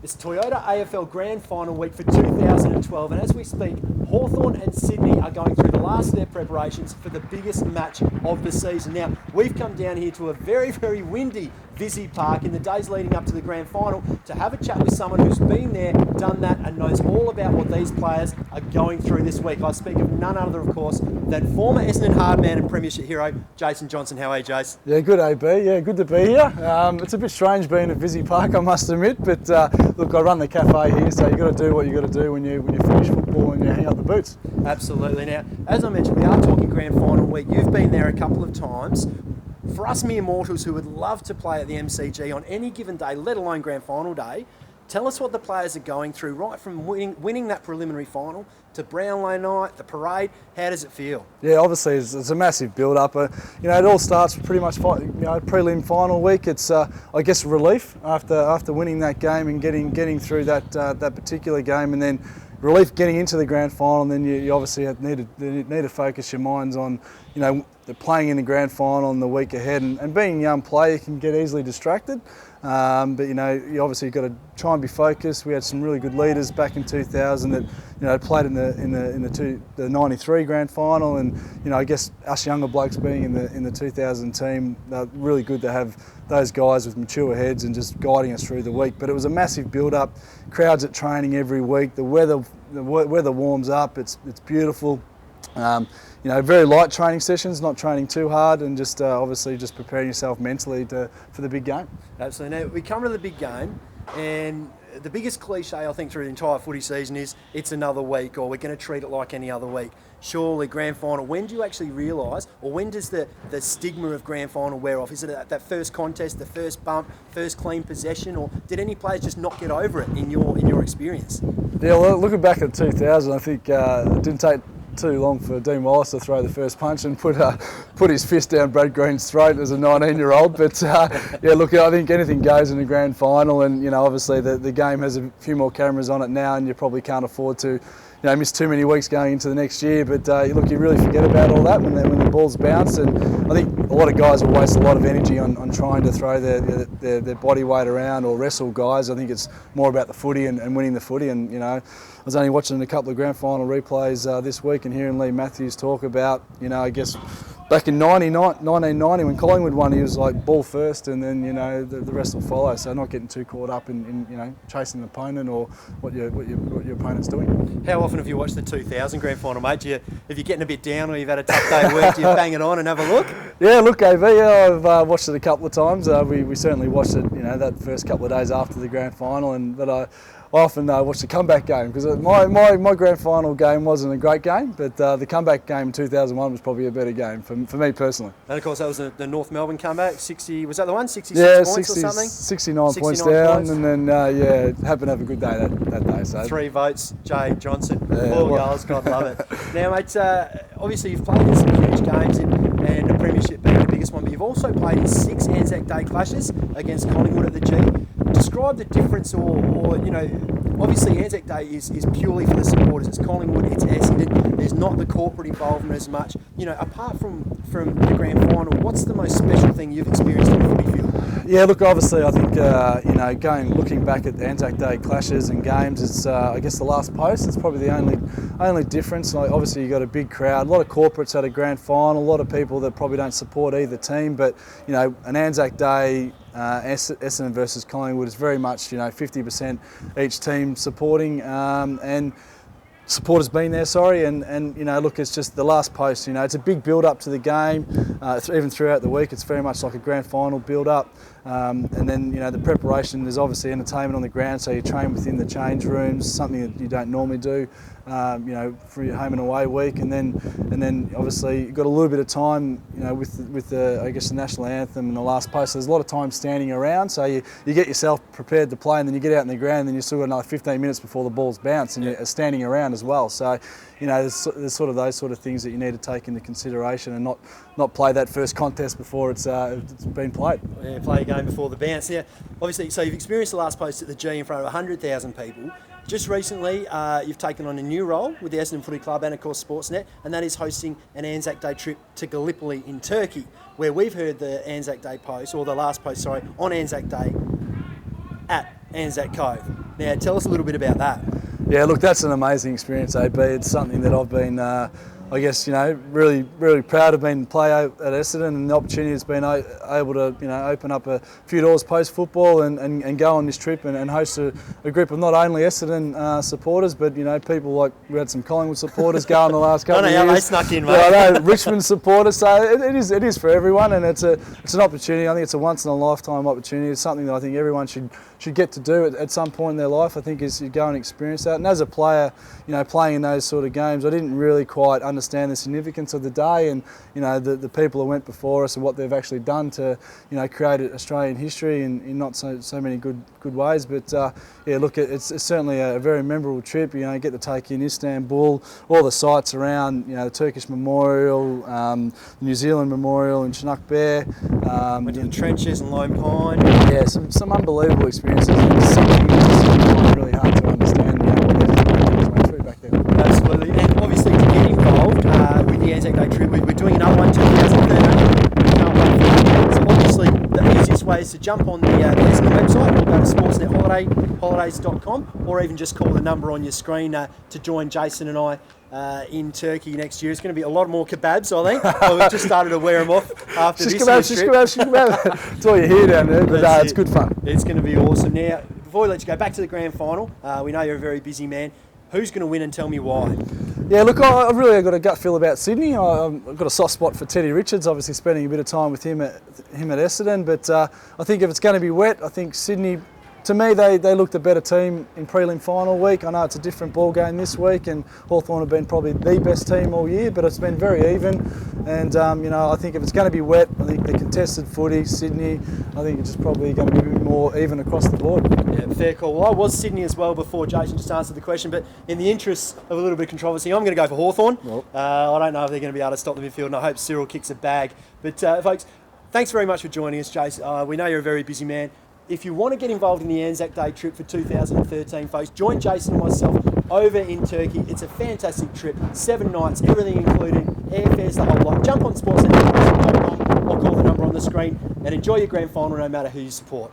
It's Toyota AFL Grand Final week for 2012, and as we speak, Hawthorn and Sydney are going through the last of their preparations for the biggest match of the season. Now, we've come down here to a very, very windy Visy Park in the days leading up to the Grand Final to have a chat with someone who's been there, done that, and knows all about what these players are going through this week. I speak of none other, of course, than former Essendon hardman and Premiership hero, Jason Johnson. How are you, Jace? Yeah, good, AB. Yeah, good to be here. It's a bit strange being at Visy Park, I must admit, but look, I run the cafe here, so you've got to do what you've got to do when you finish football and you hang up the boots. Absolutely. Now, as I mentioned, we are talking Grand Final week. You've been there a couple of times. For us mere mortals who would love to play at the MCG on any given day, let alone Grand Final day, tell us what the players are going through, right from winning that preliminary final to Brownlow night, the parade. How does it feel? Yeah, obviously it's a massive build-up. It all starts pretty much prelim final week. It's I guess relief after winning that game and getting through that particular game, and then relief getting into the Grand Final. And then you obviously need to focus your minds on playing in the Grand Final in the week ahead, and being a young player you can get easily distracted. But you obviously got to try and be focused. We had some really good leaders back in 2000 that played in the 93 Grand Final, and I guess us younger blokes being in the 2000 team, really good to have those guys with mature heads and just guiding us through the week. But it was a massive build-up. Crowds at training every week. The weather warms up. It's beautiful. Very light training sessions, not training too hard, and just obviously just preparing yourself mentally for the big game. Absolutely. Now, we come to the big game, and the biggest cliche I think through the entire footy season is it's another week, or we're going to treat it like any other week. Surely, Grand Final, when do you actually realise, or when does the stigma of Grand Final wear off? Is it at that first contest, the first bump, first clean possession, or did any players just not get over it in your experience? Yeah, well, looking back at 2000, I think it didn't take too long for Dean Wallace to throw the first punch and put his fist down Brad Green's throat as a 19-year-old. But yeah, look, I think anything goes in the Grand Final, and obviously the game has a few more cameras on it now, and you probably can't afford to miss too many weeks going into the next year. But look, you really forget about all that when the balls bounce, and I think a lot of guys will waste a lot of energy on trying to throw their body weight around or wrestle guys. I think it's more about the footy and winning the footy. And I was only watching a couple of Grand Final replays this week and hearing Lee Matthews talk about, I guess back in 1990 when Collingwood won, he was like ball first, and then the rest will follow. So not getting too caught up in chasing the opponent or what your opponent's doing. How often have you watched the 2000 Grand Final, mate? If you're getting a bit down or you've had a tough day at work, do you bang it on and have a look? Yeah, look, AV, I've watched it a couple of times. We certainly watched it, that first couple of days after the Grand Final, but I often watch the comeback game, because my Grand Final game wasn't a great game, but the comeback game in 2001 was probably a better game for me personally. And of course that was the North Melbourne comeback, 60, was that the one? 66 points or something? 69 points down, and then happened to have a good day that day. So 3 votes, Jay Johnson, 4 goals, God love it. Now mate, obviously you've played in some huge games and the Premiership being the biggest one, but you've also played in 6 Anzac Day clashes against Collingwood at the G. Describe the difference, or obviously Anzac Day is purely for the supporters. It's Collingwood, it's Essendon. There's not the corporate involvement as much. Apart from the Grand Final, what's the most special thing you've experienced in the footy field? Yeah, look, obviously I think looking back at the Anzac Day clashes and games, it's I guess the last post. It's probably the only difference. Obviously you got a big crowd, a lot of corporates at a Grand Final, a lot of people that probably don't support either team. But an Anzac Day Essendon versus Collingwood is very much 50% each team supporting, and supporters been there, and look, it's just the last post. It's a big build up to the game. Even throughout the week, it's very much like a Grand Final build up. And then the preparation, there's obviously entertainment on the ground, so you train within the change rooms, something that you don't normally do for your home and away week. And then obviously you've got a little bit of time with the I guess the national anthem and the last post. There's a lot of time standing around, so you get yourself prepared to play, and then you get out in the ground, and then you still got another 15 minutes before the ball's bounce, and you're standing around as well. So there's sort of those sort of things that you need to take into consideration, and not play that first contest before it's been played. Yeah, play a game before the bounce. Yeah, obviously, so you've experienced the last post at the G in front of 100,000 people. Just recently, you've taken on a new role with the Essendon Footy Club and, of course, Sportsnet, and that is hosting an Anzac Day trip to Gallipoli in Turkey, where we've heard the Anzac Day post, or the last post, sorry, on Anzac Day at Anzac Cove. Now, tell us a little bit about that. Yeah, look, that's an amazing experience, AB. It's something that I've been, I guess, really, really proud of being play at Essendon, and the opportunity has been able to, open up a few doors post-football and go on this trip and host a group of not only Essendon supporters, but, people like, we had some Collingwood supporters go in the last couple of years. I know how they snuck in, mate. Yeah, I know, Richmond supporters, so it is for everyone, and it's an opportunity. I think it's a once-in-a-lifetime opportunity. It's something that I think everyone should get to do at some point in their life. I think is you go and experience that. And as a player, playing in those sort of games, I didn't really quite understand the significance of the day and the people that went before us and what they've actually done to create Australian history in not so many good ways. But yeah, look, it's certainly a very memorable trip. Get to take in Istanbul, all the sites around, the Turkish Memorial, the New Zealand Memorial in Chinook Bear. Went to the trenches and Lone Pine. Yeah, some unbelievable experiences. It's something that's really hard to understand. What they went through back then. Absolutely, and obviously to get involved with the ANZAC Day trip, we're doing another one 2013. So obviously the easiest way is to jump on the Essendon website, or go to Sportsnet holidays.com, or even just call the number on your screen to join Jason and I in Turkey next year. It's going to be a lot more kebabs, I think. Well, we've just started to wear them off after this year's trip. Just kebabs. That's all you hear down there, but it's good fun. It's going to be awesome. Now, before we let you go, back to the grand final. We know you're a very busy man. Who's going to win, and tell me why? Yeah, look, I've really got a gut feel about Sydney. I've got a soft spot for Teddy Richards, obviously spending a bit of time with him at Essendon, but I think if it's going to be wet, I think Sydney, to me, they looked a better team in prelim final week. I know it's a different ball game this week, and Hawthorn have been probably the best team all year, but it's been very even. And I think if it's going to be wet, I think the contested footy, Sydney, I think it's just probably going to be more even across the board. Yeah, fair call. Well, I was Sydney as well before Jason just answered the question, but in the interest of a little bit of controversy, I'm going to go for Hawthorn. Well, I don't know if they're going to be able to stop the midfield, and I hope Cyril kicks a bag. But folks, thanks very much for joining us, Jason. We know you're a very busy man. If you want to get involved in the ANZAC Day trip for 2013, folks, join Jason and myself over in Turkey. It's a fantastic trip, 7 nights, everything included, airfares, the whole lot. Jump on Sportsnet or call the number on the screen and enjoy your grand final no matter who you support.